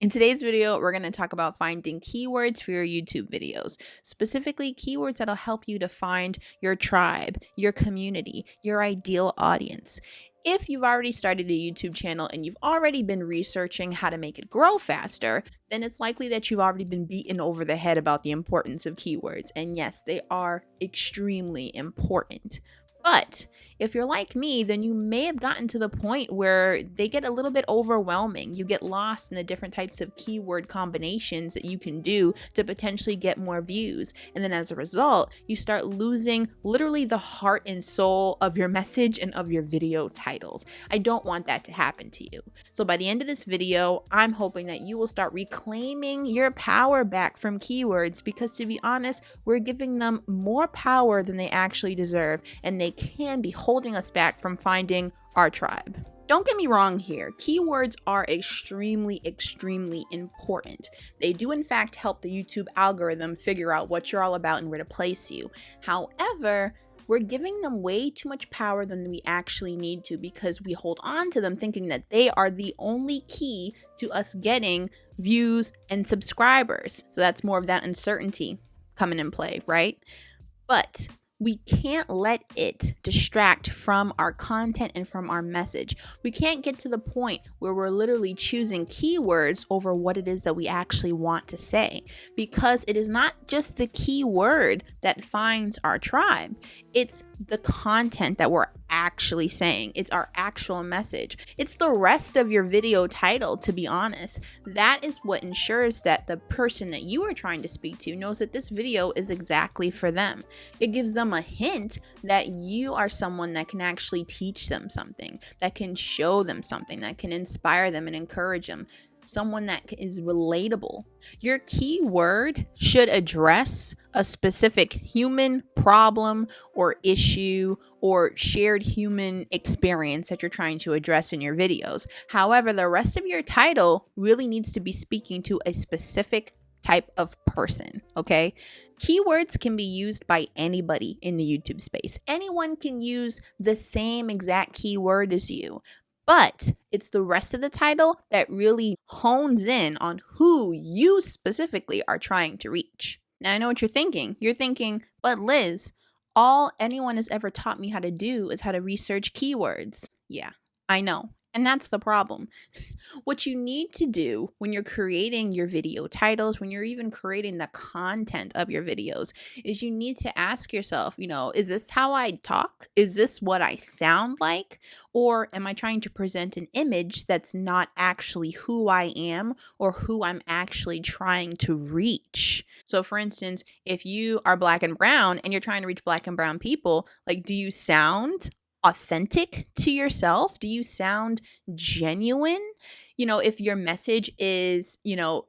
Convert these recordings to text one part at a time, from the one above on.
In today's video, we're going to talk about finding keywords for your YouTube videos, specifically keywords that'll help you to find your tribe, your community, your ideal audience. If you've already started a YouTube channel and you've already been researching how to make it grow faster, then it's likely that you've already been beaten over the head about the importance of keywords. And yes, they are extremely important. But if you're like me, then you may have gotten to the point where they get a little bit overwhelming. You get lost in the different types of keyword combinations that you can do to potentially get more views. And then as a result, you start losing literally the heart and soul of your message and of your video titles. I don't want that to happen to you. So by the end of this video, I'm hoping that you will start reclaiming your power back from keywords, because to be honest, we're giving them more power than they actually deserve, and they can be holding us back from finding our tribe. Don't get me wrong here. Keywords are extremely important. They do in fact help the YouTube algorithm figure out what you're all about and where to place you. However, we're giving them way too much power than we actually need to, because we hold on to them thinking that they are the only key to us getting views and subscribers. So that's more of that uncertainty coming in play, right? But we can't let it distract from our content and from our message. We can't get to the point where we're literally choosing keywords over what it is that we actually want to say, because it is not just the keyword that finds our tribe. It's the content that we're actually saying. It's our actual message. It's the rest of your video title, to be honest. That is what ensures that the person that you are trying to speak to knows that this video is exactly for them. It gives them a hint that you are someone that can actually teach them something, that can show them something, that can inspire them and encourage them. Someone that is relatable. Your keyword should address a specific human problem or issue or shared human experience that you're trying to address in your videos. However, the rest of your title really needs to be speaking to a specific type of person, okay? Keywords can be used by anybody in the YouTube space. Anyone can use the same exact keyword as you. But it's the rest of the title that really hones in on who you specifically are trying to reach. Now, I know what you're thinking. You're thinking, but Liz, all anyone has ever taught me how to do is how to research keywords. Yeah, I know. And that's the problem. What you need to do when you're creating your video titles, when you're even creating the content of your videos, is you need to ask yourself, is this how I talk? Is this what I sound like? Or am I trying to present an image that's not actually who I am or who I'm actually trying to reach? So for instance, if you are black and brown and you're trying to reach black and brown people, do you sound authentic to yourself? Do you sound genuine? If your message is,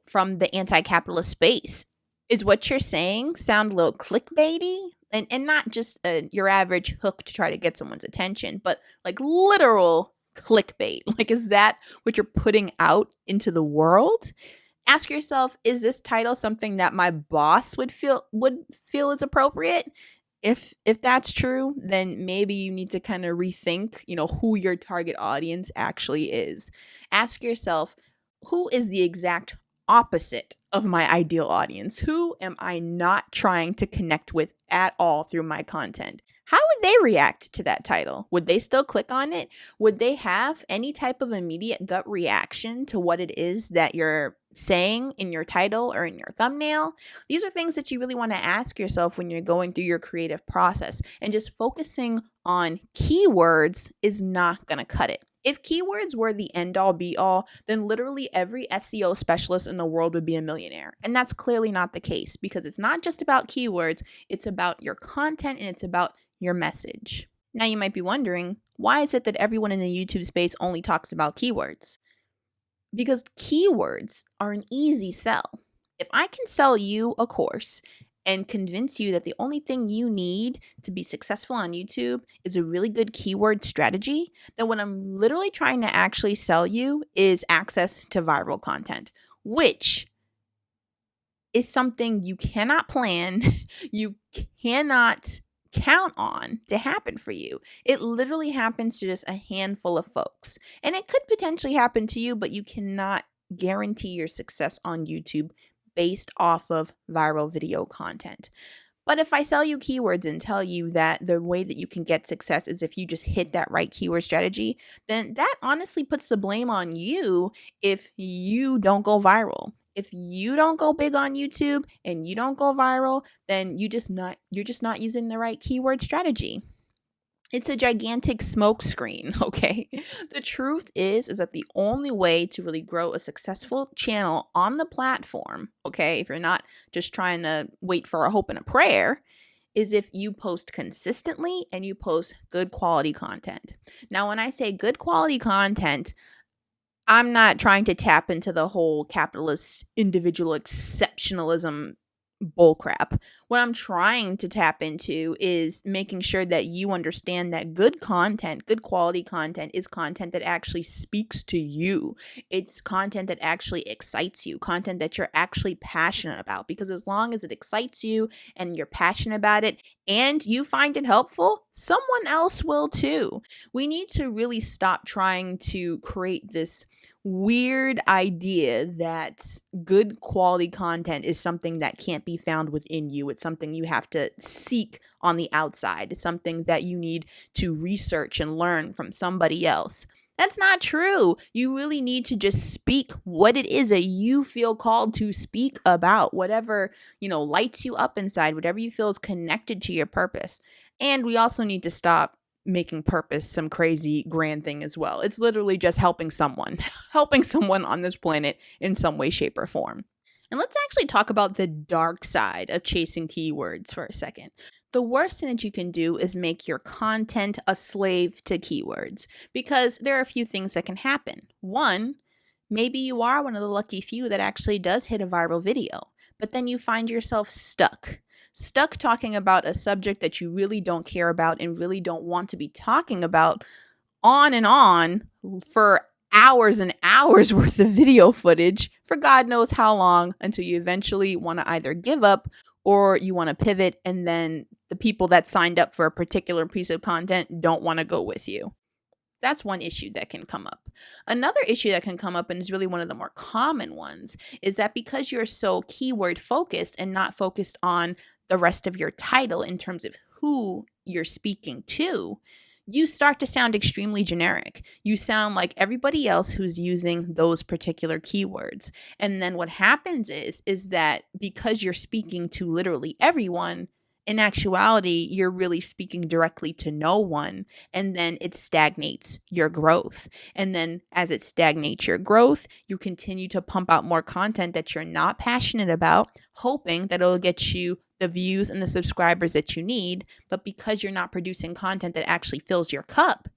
from the anti-capitalist space, is what you're saying sound a little clickbaity? And not just your average hook to try to get someone's attention, but literal clickbait. Is that what you're putting out into the world? Ask yourself, is this title something that my boss would feel is appropriate? If that's true, then maybe you need to kind of rethink, who your target audience actually is. Ask yourself, who is the exact opposite of my ideal audience? Who am I not trying to connect with at all through my content? How would they react to that title? Would they still click on it? Would they have any type of immediate gut reaction to what it is that you're saying in your title or in your thumbnail? These are things that you really want to ask yourself when you're going through your creative process. And just focusing on keywords is not going to cut it. If keywords were the end-all be-all, then literally every SEO specialist in the world would be a millionaire. And that's clearly not the case, because it's not just about keywords, it's about your content and it's about your message. Now you might be wondering, why is it that everyone in the YouTube space only talks about keywords? Because keywords are an easy sell. If I can sell you a course and convince you that the only thing you need to be successful on YouTube is a really good keyword strategy, then what I'm literally trying to actually sell you is access to viral content, which is something you cannot plan, you cannot count on to happen for you. It literally happens to just a handful of folks. And it could potentially happen to you, but you cannot guarantee your success on YouTube based off of viral video content. But if I sell you keywords and tell you that the way that you can get success is if you just hit that right keyword strategy, then that honestly puts the blame on you if you don't go viral. If you don't go big on YouTube and you don't go viral, then you're just not using the right keyword strategy. It's a gigantic smokescreen, okay? The truth is that the only way to really grow a successful channel on the platform, okay, if you're not just trying to wait for a hope and a prayer, is if you post consistently and you post good quality content. Now, when I say good quality content, I'm not trying to tap into the whole capitalist individual exceptionalism bullcrap. What I'm trying to tap into is making sure that you understand that good content, good quality content, is content that actually speaks to you. It's content that actually excites you, content that you're actually passionate about. Because as long as it excites you and you're passionate about it and you find it helpful, someone else will too. We need to really stop trying to create this weird idea that good quality content is something that can't be found within you. It's something you have to seek on the outside. It's something that you need to research and learn from somebody else. That's not true. You really need to just speak what it is that you feel called to speak about, whatever, lights you up inside, whatever you feel is connected to your purpose. And we also need to stop making purpose some crazy grand thing as well. It's literally just helping someone on this planet in some way, shape, or form. And let's actually talk about the dark side of chasing keywords for a second. The worst thing that you can do is make your content a slave to keywords, because there are a few things that can happen. One, maybe you are one of the lucky few that actually does hit a viral video, but then you find yourself stuck talking about a subject that you really don't care about and really don't want to be talking about on and on for hours and hours worth of video footage for God knows how long, until you eventually want to either give up or you want to pivot, and then the people that signed up for a particular piece of content don't want to go with you. That's one issue that can come up. Another issue that can come up, and is really one of the more common ones, is that because you're so keyword focused and not focused on the rest of your title in terms of who you're speaking to, you start to sound extremely generic. You sound like everybody else who's using those particular keywords. And then what happens is that because you're speaking to literally everyone, in actuality, you're really speaking directly to no one, and then it stagnates your growth. And then as it stagnates your growth, you continue to pump out more content that you're not passionate about, hoping that it'll get you the views and the subscribers that you need. But because you're not producing content that actually fills your cup,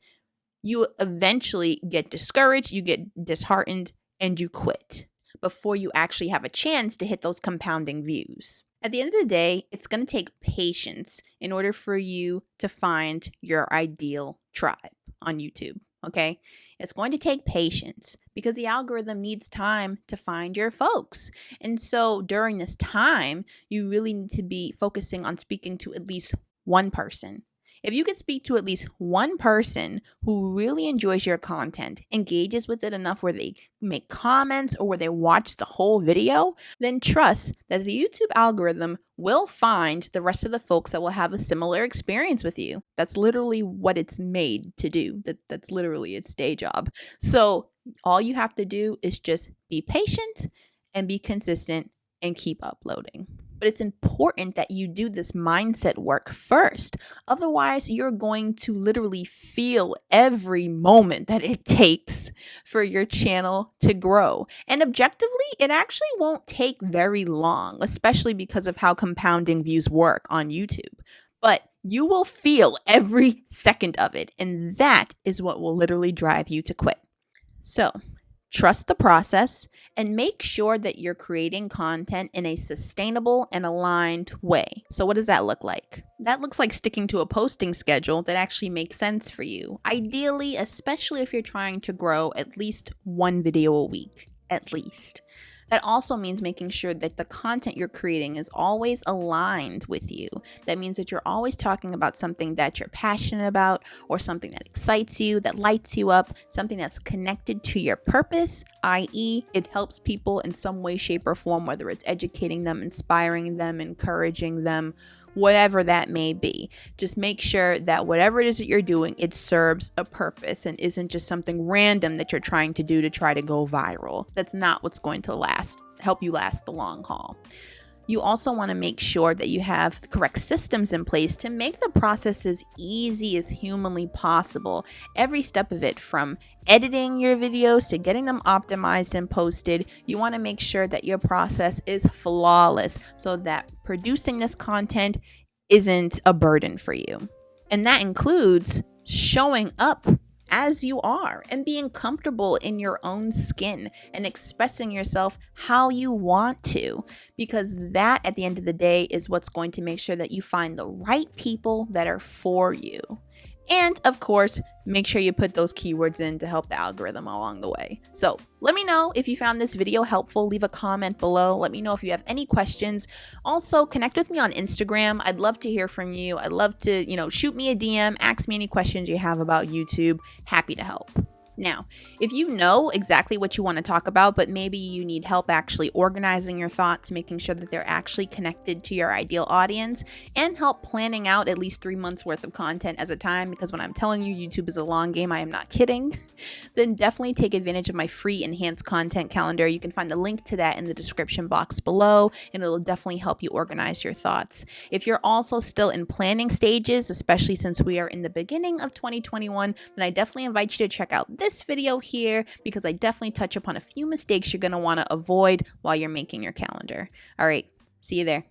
you eventually get discouraged, you get disheartened, and you quit before you actually have a chance to hit those compounding views. At the end of the day, it's going to take patience in order for you to find your ideal tribe on YouTube, okay? It's going to take patience because the algorithm needs time to find your folks. And so during this time, you really need to be focusing on speaking to at least one person. If you could speak to at least one person who really enjoys your content, engages with it enough where they make comments or where they watch the whole video, then trust that the YouTube algorithm will find the rest of the folks that will have a similar experience with you. That's literally what it's made to do. That's literally its day job. So all you have to do is just be patient and be consistent and keep uploading. But it's important that you do this mindset work first. Otherwise, you're going to literally feel every moment that it takes for your channel to grow. And objectively, it actually won't take very long, especially because of how compounding views work on YouTube. But you will feel every second of it. And that is what will literally drive you to quit. So, trust the process and make sure that you're creating content in a sustainable and aligned way. So what does that look like? That looks like sticking to a posting schedule that actually makes sense for you. Ideally, especially if you're trying to grow at least one video a week, at least. That also means making sure that the content you're creating is always aligned with you. That means that you're always talking about something that you're passionate about, or something that excites you, that lights you up, something that's connected to your purpose, i.e., it helps people in some way, shape, or form, whether it's educating them, inspiring them, encouraging them, whatever that may be. Just make sure that whatever it is that you're doing, it serves a purpose and isn't just something random that you're trying to do to try to go viral. That's not what's going to help you last the long haul. You also want to make sure that you have the correct systems in place to make the process as easy as humanly possible. Every step of it, from editing your videos to getting them optimized and posted, you want to make sure that your process is flawless so that producing this content isn't a burden for you. And that includes showing up as you are and being comfortable in your own skin and expressing yourself how you want to, because that at the end of the day is what's going to make sure that you find the right people that are for you. And of course, make sure you put those keywords in to help the algorithm along the way. So let me know if you found this video helpful. Leave a comment below. Let me know if you have any questions. Also, connect with me on Instagram. I'd love to hear from you. I'd love to, shoot me a DM, ask me any questions you have about YouTube. Happy to help. Now, if you know exactly what you want to talk about, but maybe you need help actually organizing your thoughts, making sure that they're actually connected to your ideal audience, and help planning out at least 3 months worth of content at a time, because when I'm telling you YouTube is a long game, I am not kidding, then definitely take advantage of my free enhanced content calendar. You can find the link to that in the description box below, and it'll definitely help you organize your thoughts. If you're also still in planning stages, especially since we are in the beginning of 2021, then I definitely invite you to check out this video here, because I definitely touch upon a few mistakes you're going to want to avoid while you're making your calendar. All right, see you there.